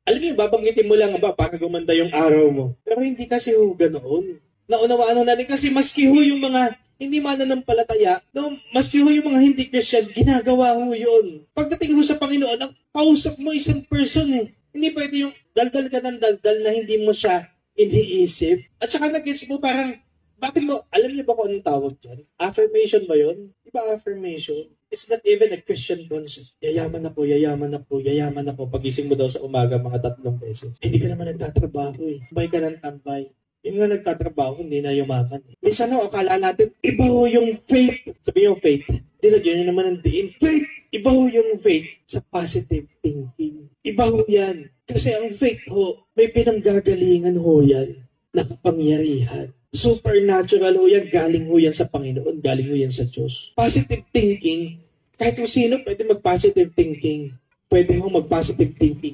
[SPEAKER 1] alam niyo, babanggitin mo lang ba para gumanda yung araw mo. Pero hindi kasi ho ganoon. Naunawaan ho natin kasi maski ho yung mga hindi mananampalataya, no, maski ho yung mga hindi Christian, ginagawa ho yun. Pagdating ho sa Panginoon, ang kausap mo isang person Hindi pwede yung daldal ka ng daldal na hindi mo siya iniisip. At saka nag-gets mo parang, bakit mo, alam niyo ba kung anong tawag dyan? Affirmation ba yun? Diba affirmation? It's not even a Christian concept. Yayaman ako, yayaman ako, yayaman ako. Pagising mo daw sa umaga mga 3 beses. Hindi ka naman nagtatrabaho Tambay ka ng tambay. Yung nga nagtatrabaho, hindi na yumaman. Minsan akala natin, iba ho yung faith. Sabi yung faith. Dinagyan nyo naman ng diin. Faith! Iba ho yung faith sa positive thinking. Iba ho yan. Kasi ang faith ho, may pinanggagalingan ho yan na kapangyarihan. Supernatural ho yan, galing ho yan sa Panginoon, galing ho yan sa Diyos. Positive thinking, kahit kung sino pwede mag-positive thinking. Pwede ho mag-positive thinking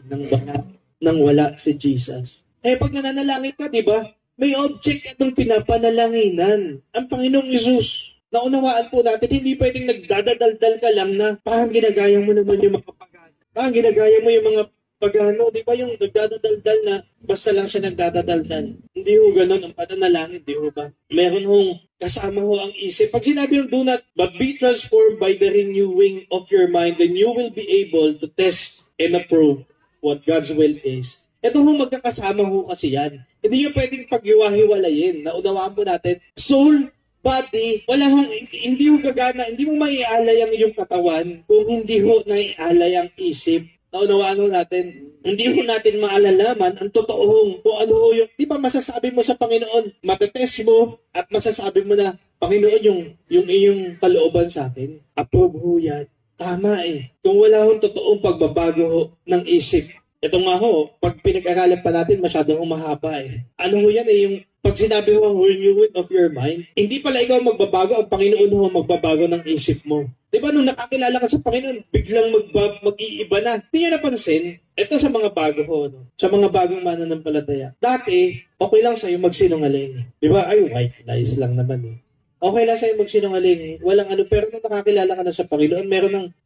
[SPEAKER 1] nang wala si Jesus. Pag nananalangin ka, di ba? May object itong pinapanalanginan. Ang Panginoong Isus. Naunawaan po natin, hindi pwedeng nagdadadaldal ka lang na parang ginagaya mo naman yung mga pagano. Parang ginagaya mo yung mga pagano. Di ba yung nagdadadaldal na basta lang siya nagdadadaldal. Hindi ho ganun ang pananalangin, di ho ba? Meron hong kasama ho ang isip. Pag sinabi yung do not, but be transformed by the renewing of your mind, then you will be able to test and approve what God's will is. Ito ho magkakasama ho kasi yan. Hindi nyo pwedeng paghiwa-hiwalayin. Naunawaan po natin, soul, body, wala hong, hindi ho gagana, hindi mo maialay ang iyong katawan kung hindi ho naialay ang isip. Naunawaan ho natin, hindi ho natin maalalaman ang totoong kung ano ho yung, di ba masasabi mo sa Panginoon, matetest mo at masasabi mo na, Panginoon, yung iyong kalooban sa akin, approve ho yan. Tama Kung wala hong totoong pagbabago ho ng isip. Ito nga ho, pag pinag-aralan pa natin, masyadong mahaba Ano ho yan yung pag sinabi ho ang renewing of your mind, hindi pala ikaw magbabago, ang Panginoon ho magbabago ng isip mo. Di ba nung nakakilala ka sa Panginoon, biglang mag-iiba na. Hindi nyo napansin, ito sa mga bago ho, sa mga bagong mananampalataya. Dati, okay lang sa'yo magsinungaling. Di ba? Ay, white lies lang naman Okay lang sa'yo magsinungaling. Walang ano, pero nung nakakilala ka na sa Panginoon,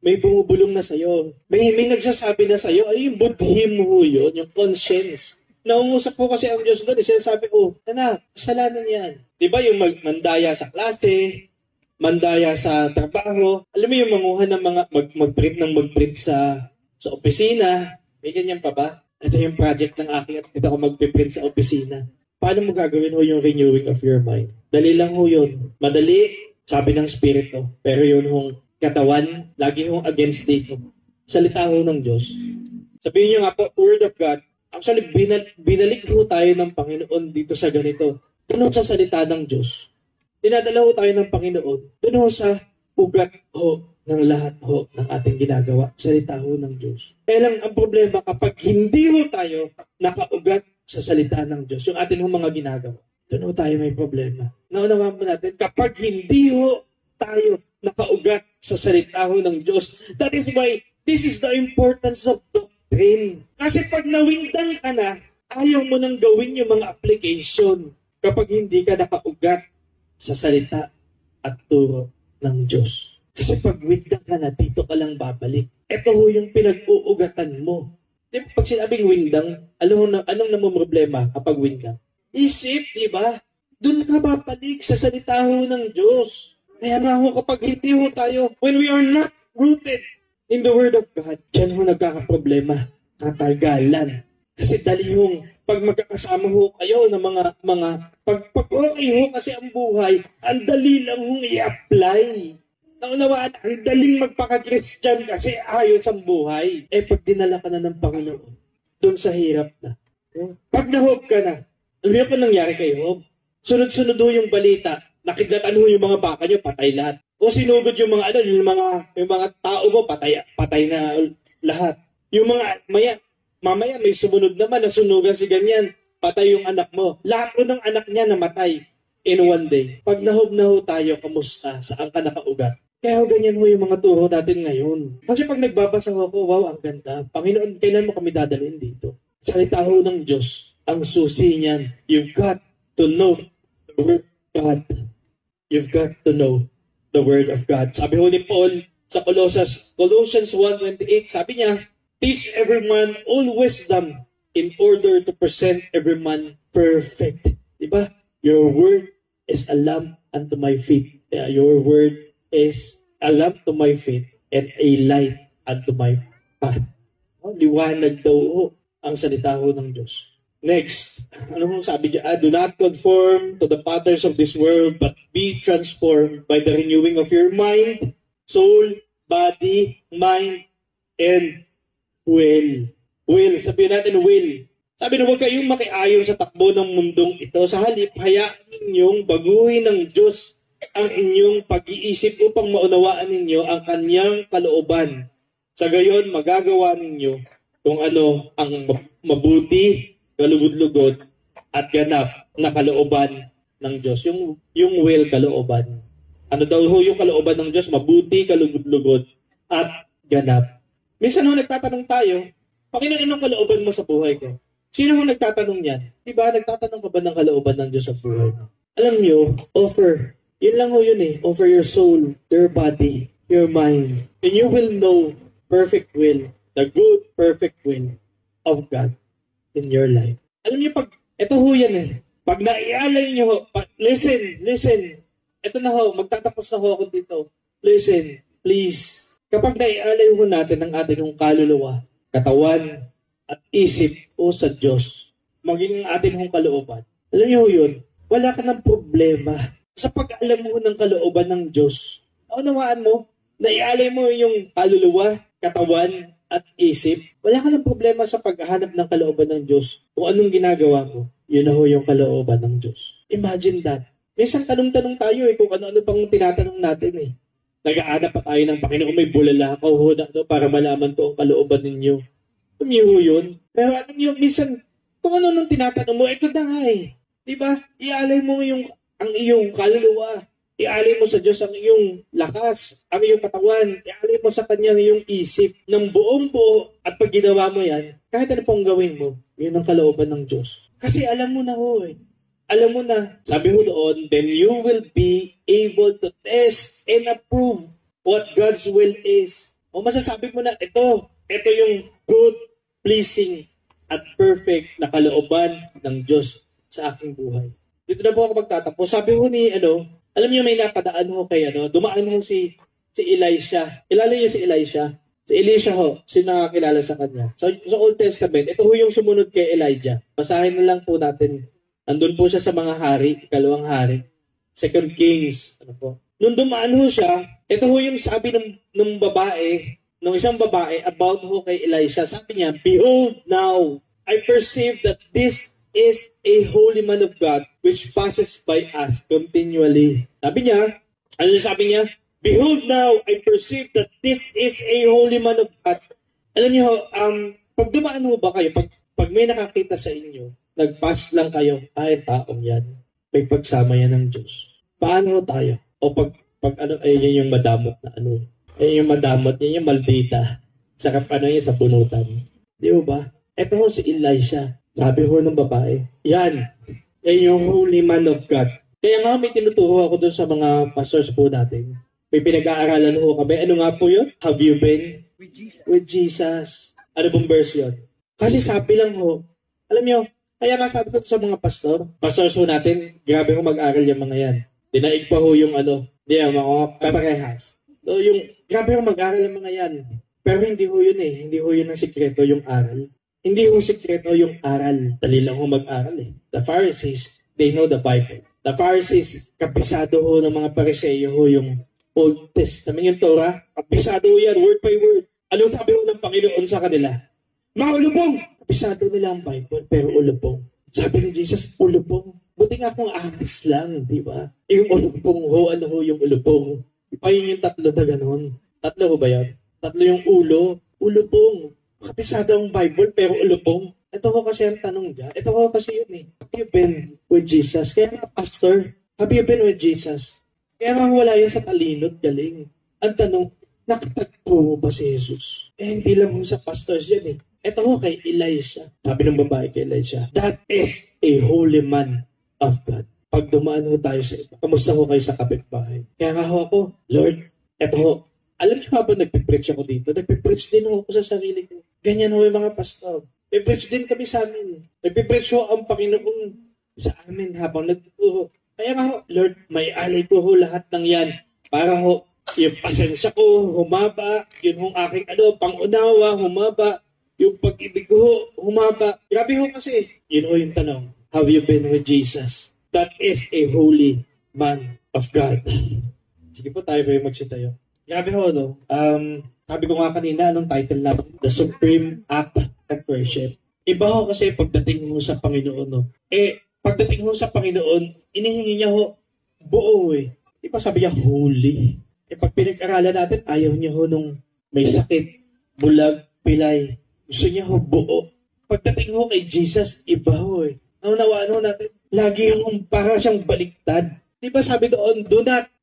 [SPEAKER 1] may bumubulong na sa'yo. May nagsasabi na sa'yo, ay yung budhim ho yun, yung conscience. Naungusap po kasi ang Diyos doon. Sinasabi ko, anak, kasalanan yan. Di ba yung mandaya sa klase, mandaya sa trabaho, alam mo yung manguha ng mga, mag-print sa opisina, may ganyan pa ba? Ito yung project ng aking at dito ako mag-print sa opisina. Paano mo gagawin ho yung renewing of your mind? Dali lang ho yun. Madali, sabi ng Spirit Pero yun hong katawan, lagi hong against dito. Salita ho ng Diyos. Sabihin nyo nga po, Word of God, actually, binalik ho tayo ng Panginoon dito sa ganito. Doon sa salita ng Diyos. Dinadala ho tayo ng Panginoon. Doon ho sa ugat ho ng lahat ho ng ating ginagawa. Salita ho ng Diyos. Kaya lang ang problema kapag hindi ho tayo nakaugat sa salita ng Diyos, yung atin ho mga ginagawa, doon ho tayo may problema. Naunawaan po natin, kapag hindi ho tayo nakaugat sa salita ho ng Diyos, that is why this is the importance of doctrine. Kasi pag nawindang ka na, ayaw mo nang gawin yung mga application kapag hindi ka nakaugat sa salita at turo ng Diyos. Kasi pag windang ka na, dito ka lang babalik. Ito ho yung pinag-uugatan mo. Di ba, pag sinabing windang, anong namumroblema kapag windang? Isip, di ba? Doon ka babalik sa salita ho ng Diyos. Kaya nga ho, kapag hindi ho tayo, when we are not rooted in the Word of God, dyan ho nagkakaproblema, katagalan. Kasi dali hong, pag magkakasama ho kayo ng pag okay ho kasi ang buhay, ang dali lang hong i-apply. Naunawaan, ang daling magpaka-Christian kasi ayos ang buhay. Pag dinala ka na ng Panginoon, doon sa hirap na. Pag na-hope ka na, ano yung nangyari kay Hope? Sunod-sunod ho yung balita, nakidlatan ho yung mga baka nyo, patay lahat. O sinugod yung mga tao mo, patay na lahat. Yung mga, mamaya may sumunod naman, nasunugan si ganyan. patay yung anak mo. Lahat po ng anak niya namatay in one day. Pag nahob na ho tayo, kamusta? Saan ka nakaugat? Kaya ganyan ho yung mga turo natin ngayon. Kasi pag nagbabasa ho ako, wow, ang ganda. Panginoon, kailan mo kami dadalhin dito? Salita ho ng Diyos, ang susi niyan. You've got to know the Word of God. You've got to know the Word of God. Sabi ho ni Paul sa Colossians 1:28, sabi niya, teach every man all wisdom in order to present every man perfect. Diba? Your word is a lamp unto my feet. Your word is a lamp to my feet and a light unto my path. Liwanag daw ang salita ho ng Diyos. Next, ano kung sabi niya? Do not conform to the patterns of this world, but be transformed by the renewing of your mind, soul, body, mind, and will. Will. Sabihin natin will. Sabi na huwag kayong makiayon sa takbo ng mundong ito. Sa halip, hayaan ninyong baguhin ng Diyos ang inyong pag-iisip upang maunawaan ninyo ang kanyang kalooban. Sa gayon, magagawa ninyo kung ano ang mabuti, kalugod-lugod, at ganap na kalooban ng Diyos. Yung will, kalooban. Ano daw ho yung kalooban ng Diyos? Mabuti, kalugod-lugod, at ganap. Minsan ho nagtatanong tayo, Panginoon, anong kalooban mo sa buhay ko? Sino ho nagtatanong yan? Diba, nagtatanong ka ba ng kalooban ng Diyos sa buhay mo? Alam nyo, offer. Yun lang ho yun eh. Offer your soul, your body, your mind. And you will know perfect will, the good, perfect will of God in your life. Alam nyo, ito ho yan eh. Pag naialay nyo ho, listen. Ito na ho, magtatapos na ho ako dito. Listen, please. Kapag naialay ho natin ang ating kaluluwa, katawan, at isip o sa Diyos, maging ang ating kalooban. Alam niyo yun, wala ka ng problema sa pag-alam mo ng kalooban ng Diyos. Naunawaan mo, naialay mo yung kaluluwa, katawan, at isip, wala ka ng problema sa paghahanap ng kalooban ng Diyos. Kung anong ginagawa mo, yun na ho yung kalooban ng Diyos. Imagine that. Minsan tanong-tanong tayo kung ano-ano pang tinatanong natin Nag-aanap pa tayo ng Panginoon, may bulala ako para malaman ko ang kalooban ninyo. Tumiho yun. Pero alam niyo, minsan, kung ano nung tinatanong mo, ito na nga Diba? Ialay mo ang iyong kaluluwa. Ialay mo sa Diyos ang iyong lakas, ang iyong katawan. Ialay mo sa Kanya ang iyong isip ng buong buo. At pag ginawa mo yan, kahit ano pong gawin mo, yun ang kalooban ng Diyos. Kasi alam mo na Alam mo na, sabi ho doon, then you will be able to test and approve what God's will is. O masasabi mo na, ito yung good, pleasing, at perfect na kalooban ng Diyos sa aking buhay. Dito na po ako magtatapos. Sabi ho ni, alam niyo may napadaan ho kay, dumaan ho si Elisha. Kilala niyo si Elisha? Si Elisha ho, sino nakakilala sa kanya? So, sa Old Testament, ito ho yung sumunod kay Elijah. Basahin na lang po natin. Andun po siya sa mga hari, ikalawang hari. 2 Kings. Nung dumaan ho siya, ito ho yung sabi ng isang babae about ho kay Elisha. Sabi niya, behold now, I perceive that this is a holy man of God which passes by us continually. Sabi niya, ano sabi niya? Behold now, I perceive that this is a holy man of God. Alam niyo, pag dumaan ho ba kayo, pag may nakakita sa inyo, nag-pass lang kayo, taong yan. May pagsama yan ng Diyos. Paano tayo? O pag yan yung madamot na Yan yung madamot, yan yung maldita. Sa sa bunutan. Di ba? Ito ho si Elisha. Sabi ho ng babae. Yan yung holy man of God. Kaya nga may tinuturo ako doon sa mga pastors po natin. May pinag-aaralan ho kami. Ano nga po yun? Have you been? With Jesus. Ano pong verse yun? Kasi sabi lang ho, alam nyo, kaya nga sabi ko sa mga pastors ho natin, grabe ho mag-aral yung mga yan. Dinaig pa ho yung mga paparehas. So grabe ho mag-aral yung mga yan. Pero hindi ho yun Hindi ho yun ang sikreto, yung aral. Hindi ho sikreto yung aral. Dali lang ho mag-aral The Pharisees, they know the Bible. The Pharisees, kapisado ho ng mga Pariseyo ho yung Old Testament, yung Torah. Kapisado ho yan, word by word. Ano sabi ho ng Panginoon sa kanila? Mga ulubong! Kapisado nila ang Bible, pero ulubong. Sabi ni Jesus, ulubong. Buti nga kung ahas lang, di ba? Yung ulubong ho, ano ho yung ulubong? Ipa yun yung tatlo na gano'n. Tatlo ho ba yan? Tatlo yung ulubong. Kapisado ang Bible, pero ulubong. Ito ko kasi ang tanong niya. Ito ko kasi yun eh. Have you been with Jesus? Kaya nga, pastor, have you been with Jesus? Kaya nga wala yun sa talino't galing. Ang tanong, nakatagpo mo ba si Jesus? Hindi lang ho sa pastors yan eh. Ito ho kay Elisha. Sabi ng babae kay Elisha, that is a holy man of God. Pag dumaan ho tayo sa iba, kamusta ho kayo sa kapitbahay? Kaya nga ho ako, Lord, ito ho, alam niyo habang nagpipreach ako dito, nagpipreach din ho ako sa sarili ko. Ganyan ho yung mga pastor. Nagpipreach din kami sa amin. Nagpipreach ho ang Panginoon sa amin habang nagtuturo. Kaya nga ho, Lord, may alay ko ho lahat ng yan para ho, yung pasensya ko humaba, yun hong aking pangunawa humaba, yung pag-ibig ko humaba. Grabe ho kasi, yun ho yung tanong, have you been with Jesus? That is a holy man of God. Sige po, tayo ba yung magsitayo? Grabe ho, no? Sabi ko nga kanina, anong title na? The Supreme Act of Worship. Iba ho kasi pagdating mo sa Panginoon, no? Pagdating mo sa Panginoon, inihingi niya ho, buo eh. Di ba sabi niya, holy? Pag pinag-aralan natin, ayaw niya ho nung may sakit, bulag, pilay. Gusto niya ho buo. Pagdating ho kay Jesus, iba ho eh. Naunawaan ho natin, lagi hong para siyang baliktad. Di ba sabi doon,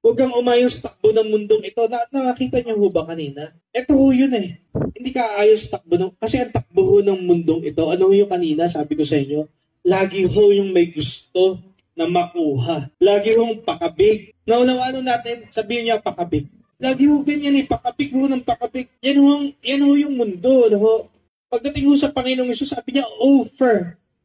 [SPEAKER 1] huwag kang umayon sa takbo ng mundong ito. Nakakita niyo ho ba kanina? Ito ho yun eh. Hindi ka aayon sa takbo kasi ang takbo ho ng mundong ito, ano ho yung kanina, sabi ko sa inyo, lagi ho yung may gusto na makuha. Lagi hong pakabig. Naunawaan natin, sabihin niya pakabig. Lagi ho ganyan eh, pakabig ho ng pakabig. Yan ho yung mundo. No? Pagdating ho sa Panginoong Hesus, sabi niya,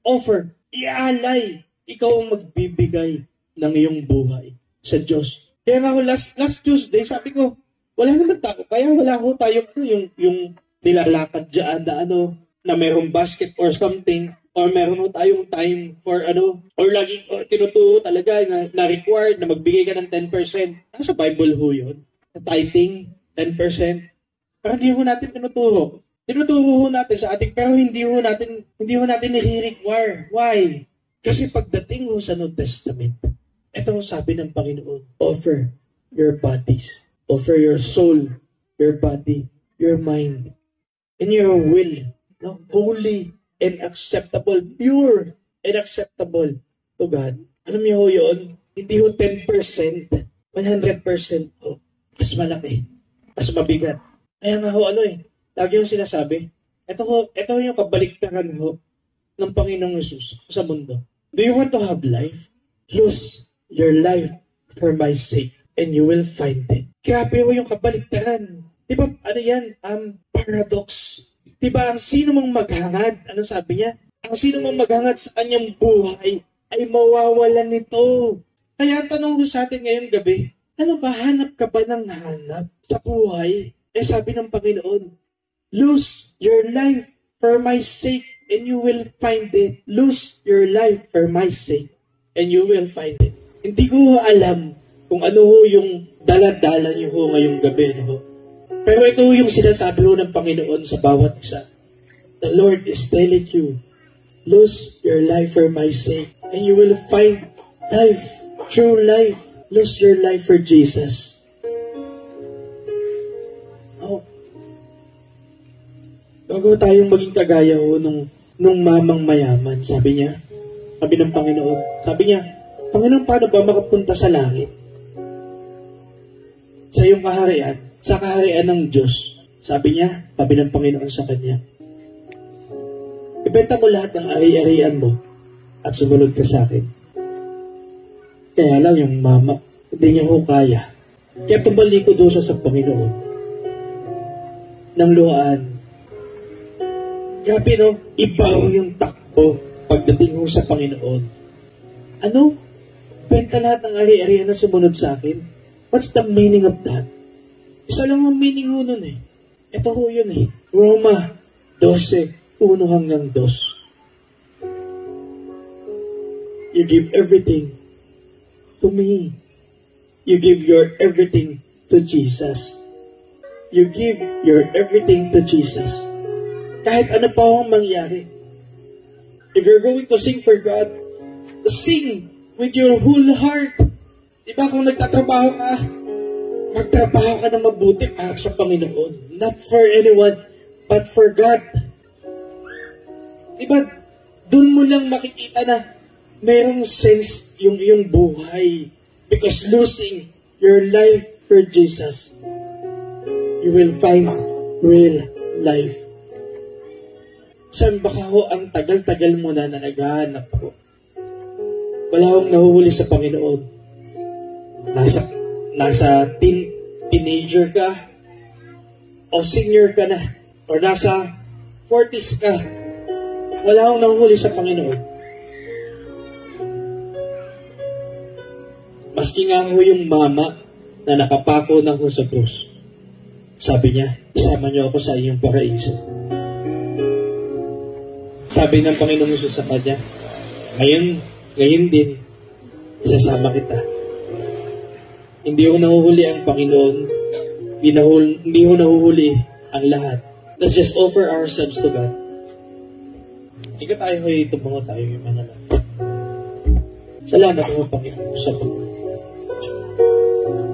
[SPEAKER 1] offer, ialay. Ikaw ang magbibigay ng iyong buhay sa Diyos. Kaya nga ho, last Tuesday, sabi ko, wala naman tao. Kaya wala ho tayo yung nilalakad dyan na mayroong basket or something, or meron ho tayong time for or laging tinuturo talaga na required na magbigay ka ng 10%. Nasa Bible ho yun. Sa tithing, 10%. Pero hindi ho natin tinuturo. Tinuturo ho natin sa ating, pero hindi ho natin nire-require. Why? Kasi pagdating ho sa New Testament, ito ang sabi ng Panginoon, offer your bodies, offer your soul, your body, your mind, and your will, holy and acceptable, pure and acceptable to God. Alam niyo ho yun? Hindi ho 10%, 100% ho. Mas malaki, mas mabigat. Kaya nga ho, lagi yung sinasabi, ito ho yung kabaliktaran ho ng Panginoong Hesus sa mundo. Do you want to have life? Lose your life for my sake, and you will find it. Grabe ho yung kabaliktaran. Di ba, yan? Paradox. Di ba, ang sino mong maghangad, ano sabi niya? Ang sino mong maghangad sa kanyang buhay ay mawawalan nito. Kaya ang tanong ko sa atin ngayong gabi, ano ba, hanap ka ba ng hanap sa buhay? Sabi ng Panginoon, lose your life for my sake, and you will find it. Lose your life for my sake, and you will find it. Hindi ko alam kung ano ho yung dala-dala niyo ho ngayong gabi. Pero ito yung sinasabi ho ng Panginoon sa bawat isa. The Lord is telling you, lose your life for my sake, and you will find life, true life. Lose your life for Jesus. Bago tayong maging kagaya ho nung mamang mayaman, sabi niya, sabi ng Panginoon, sabi niya, Panginoon, paano ba makapunta sa langit? Sa iyong kaharian, sa kaharian ng Diyos. Sabi niya, sabi ng Panginoon sa kanya, ibenta mo lahat ng ari-arian mo at sumunod ka sa akin. Kaya lang yung mama, hindi niya ho kaya. Kaya tumalikod doon sa Panginoon ng luhaan. Grabe iba ho yung takbo pagdating ho sa Panginoon. Benta lahat ng ari-arian na sumunod sa akin. What's the meaning of that? Isa lang ang meaning ho nun eh. Ito ho yun eh. Roma 12, 1 hanggang 2. You give everything to me. You give your everything to Jesus. You give your everything to Jesus. Kahit ano pa ang mangyari. If you're going to sing for God, sing with your whole heart. Diba kung nagtatrabaho ka, magtrabaho ka na mabuti para sa Panginoon. Not for anyone, but for God. Diba, dun mo lang makikita na mayroong sense yung iyong buhay. Because losing your life for Jesus, you will find real life. Saan baka ho ang tagal-tagal mo na naghahanap ho? Wala akong nahuhuli sa Panginoon. Nasa teenager ka, o senior ka na, o nasa 40s ka, wala akong nahuhuli sa Panginoon. Maski nga ho yung mama na nakapako ng ho sa krus. Sabi niya, isama niyo ako sa iyong paraiso. Sabi ng Panginoon Jesus sa kanya, ngayon din, isasama kita. Hindi ko nahuhuli ang Panginoon, hindi ko nahuhuli ang lahat. Let's just offer ourselves to God. Sige tayo hoy, tumungo tayo yung mga lang. Salamat mo, Panginoon, sa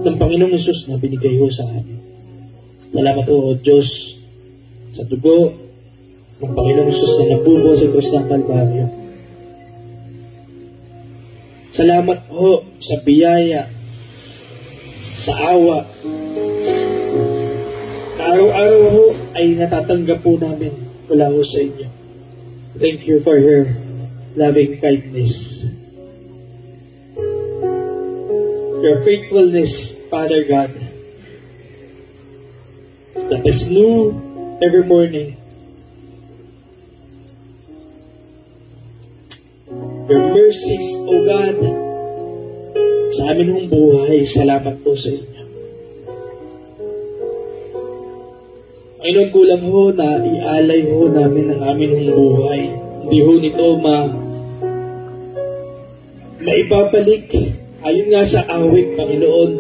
[SPEAKER 1] ng Panginoong Jesus na binigay ho sa amin. Salamat o Diyos sa dugo ng Panginoong Jesus na nabubo sa krus ng Kalbaryo. Salamat ho sa biyaya, sa awa, na araw-araw ho ay natatanggap po namin mula ho sa inyo. Thank you for your loving kindness. Your faithfulness, Father God, that is new every morning. Your mercies, O God, sa amin hong buhay, salamat po sa inyo. Panginoon, kulang ho na ialay ho namin ang amin hong buhay. Hindi ho nito maibabalik. Ayon nga sa awit, Panginoon,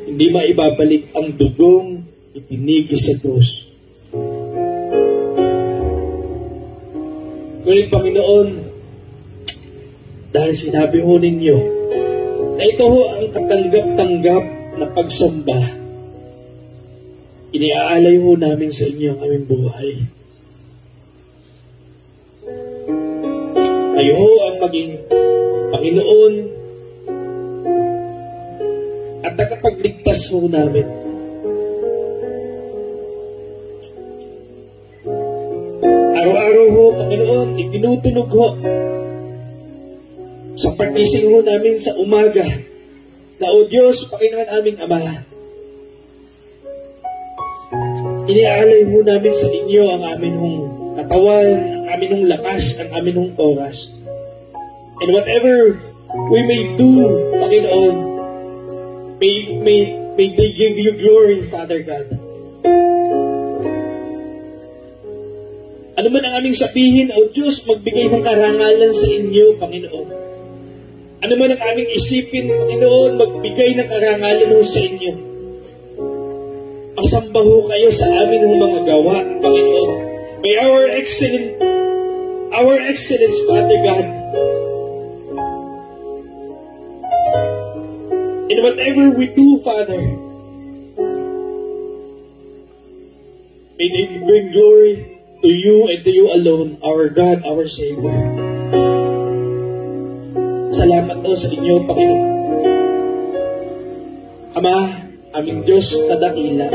[SPEAKER 1] hindi maibabalik ang dugong itinigis sa krus. Ngunit, Panginoon, dahil sinabi ho ninyo na ito ho ang katanggap-tanggap na pagsamba, iniaalay ho namin sa inyo ang aming buhay. Kayo ho ang maging Panginoon at nakapagligtas ho namin. Araw-araw ho, Panginoon, itinutunog ho sa pagkising ho namin sa umaga na, O Diyos, Panginoon aming Ama, iniaalay ho namin sa inyo ang amin hong katawan, ang amin hong lakas, ang amin hong oras. And whatever we may do, Panginoon, may they give you glory, Father God. Ano man ang aming sabihin, O Diyos, magbigay ng karangalan sa inyo, Panginoon. Ano man ang aming isipin, Panginoon, magbigay ng karangalan ho sa inyo. Pasamba ho kayo sa amin ng mga gawa, Panginoon. May our excellence, Father God, in whatever we do, Father, may they bring glory to you and to you alone, our God, our Savior. Salamat po sa inyo, Panginoon. Ama, aming Diyos na dakila,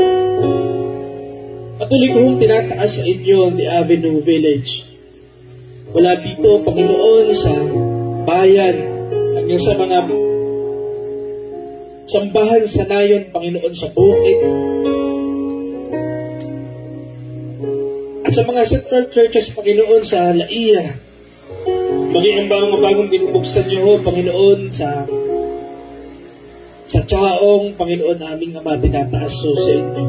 [SPEAKER 1] patuloy ko hong tinataas sa inyo ang The Avenue Village. Wala dito, Panginoon, sa bayan, hanggang sa mga sambahan sa nayon, Panginoon, sa bukid, at sa mga central churches, Panginoon, sa Laia, maging ang mga bagong binubuksan niyo ho, Panginoon, sa Chaong, Panginoon, aming Ama, tinataas ho sa inyo.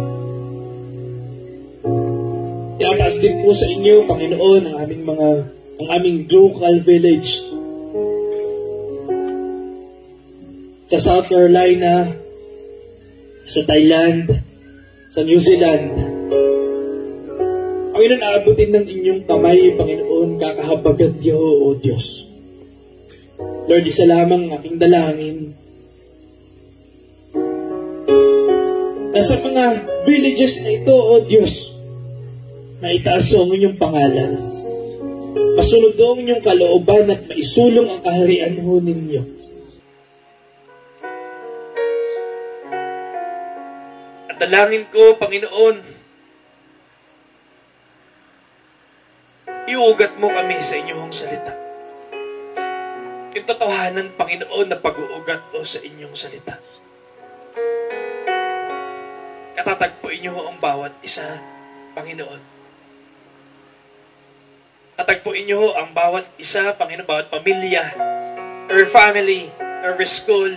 [SPEAKER 1] Tinataas din po sa inyo, Panginoon, ang aming local village sa South Carolina, sa Thailand, sa New Zealand. Panginoon, aabutin ng inyong kamay, Panginoon, kakahabagan niyo, O Diyos. Lord, isa lamang aking dalangin na sa mga villages na ito, O Diyos, na itaas ang inyong pangalan. masunod ang inyong kalooban at maisulong ang kaharian ho ninyo. At dalangin ko, Panginoon, iugat mo kami sa inyong salita. Yung totohanan, Panginoon, na pag-uugat o sa inyong salita. Katatagpuin niyo ho ang bawat isa, Panginoon. Katagpuin niyo ho ang bawat isa, Panginoon, bawat pamilya, every family, every school,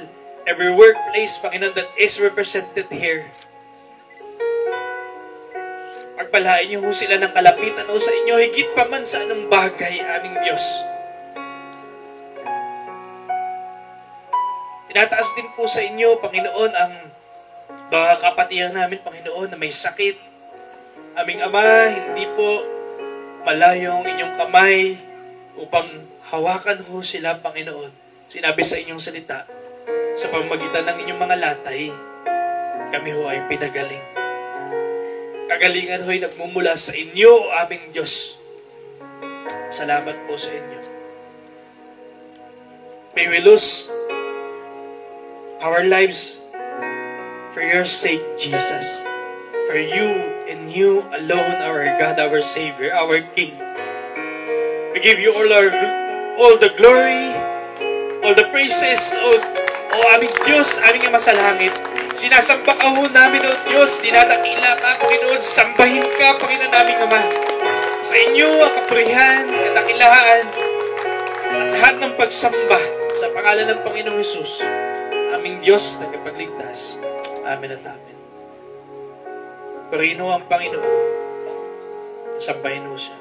[SPEAKER 1] every workplace, Panginoon, that is represented here. Pagpalain niyo ho sila ng kalapitan o sa inyo, higit pa man sa anong bagay, aming Diyos. Tinataas din po sa inyo, Panginoon, ang mga kapatiran namin, Panginoon, na may sakit. Aming Ama, hindi po malayo ang inyong kamay upang hawakan ho sila, Panginoon. Sinabi sa inyong salita, sa pamamagitan ng inyong mga latay, kami ho ay pinagaling. Kagalingan ho'y nagmumula sa inyo, aming Diyos. Salamat po sa inyo. May we lose our lives for your sake, Jesus. For you and you alone, our God, our Savior, our King. We give you all the glory, all the praises, o aming Diyos, aming Ama sa langit. Sinasamba ka ho namin, O Diyos, dinadakila ka, Panginoon, sambahin ka, Panginoon naming Ama. Sa inyo ang kapurihan, kadakilaan, at lahat ng pagsamba sa pangalan ng Panginoong Hesus, aming Diyos na kapagligtas. Amen at amen. Purihin ho ang Panginoon. Sambahin ho siya.